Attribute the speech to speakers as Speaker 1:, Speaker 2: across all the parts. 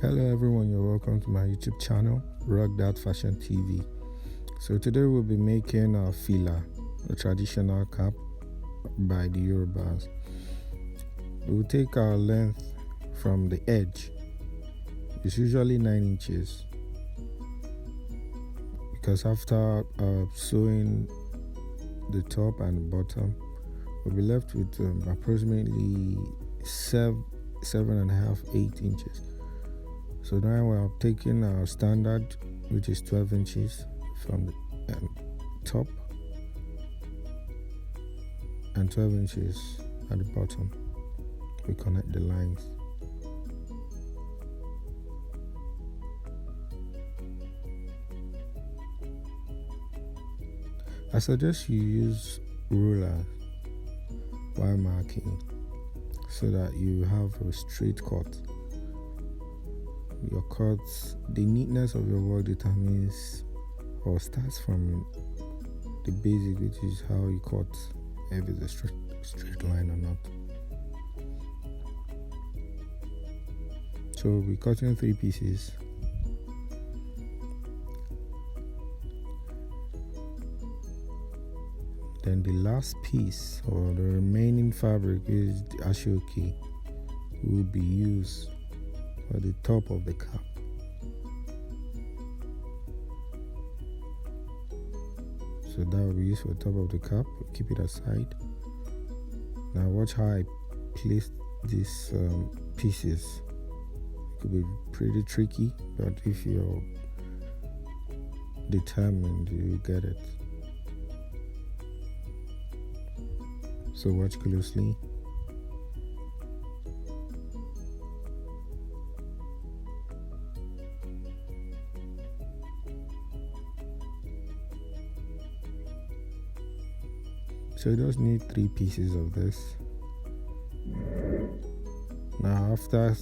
Speaker 1: Hello everyone, you're welcome to my YouTube channel, Rugged Out Fashion TV. So today we'll be making a FILA, a traditional cap by the Yorubas. We'll take our length from the edge. It's usually 9 inches because after sewing the top and the bottom, we'll be left with approximately 7.5-8 inches. So now we're taking our standard, which is 12 inches from the top and 12 inches at the bottom. We connect the lines. I suggest you use ruler while marking so that you have a straight cut. Your cuts, the neatness of your work determines or starts from the basic, which is how you cut, if it's a straight line or not. So we're cutting 3 pieces. Then the last piece or the remaining fabric is the ashoke will be used for the top of the cap. So that will be used for the top of the cap. We'll keep it aside. Now watch how I place these pieces. It could be pretty tricky, but if you're determined, you get it. So watch closely. So you just need 3 pieces of this. Now after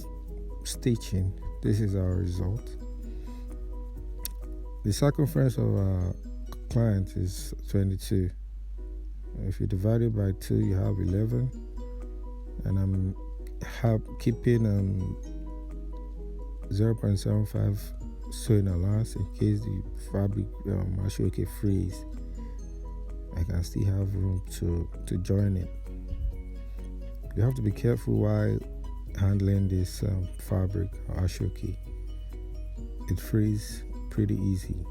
Speaker 1: stitching, this is our result. The circumference of our client is 22. If you divide it by 2, you have 11. And I'm keeping 0.75 sewing allowance in case the fabric ashoke freeze. I can still have room to join it. You have to be careful while handling this fabric ashoke. It freezes pretty easy.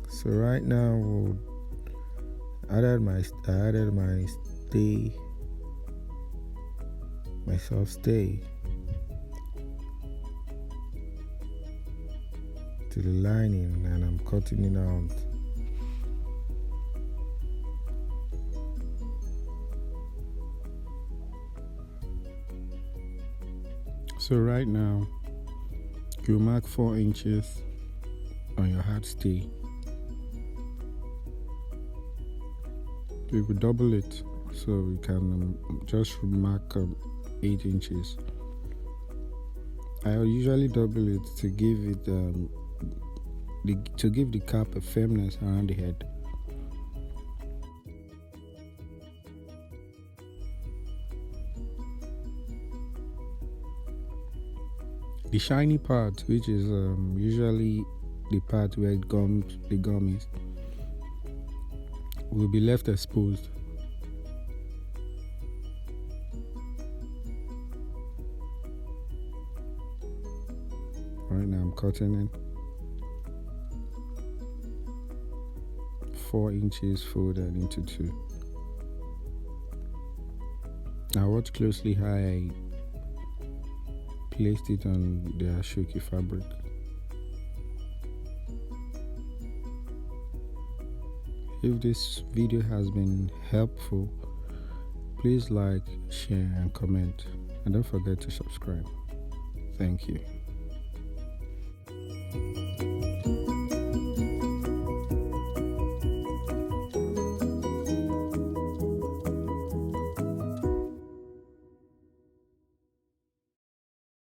Speaker 1: So right now I added my soft stay to the lining, and I'm cutting it out. So right now you mark 4 inches on your hard stay. We will double it so we can just mark 8 inches. I usually double it to give it to give the cap a firmness around the head. The shiny part, which is usually the part where the gum is, will be left exposed. Right now I'm cutting it 4 inches folded into 2. Now watch closely how I placed it on the ashoke fabric. If this video has been helpful, please like, share and comment, and don't forget to subscribe. Thank you.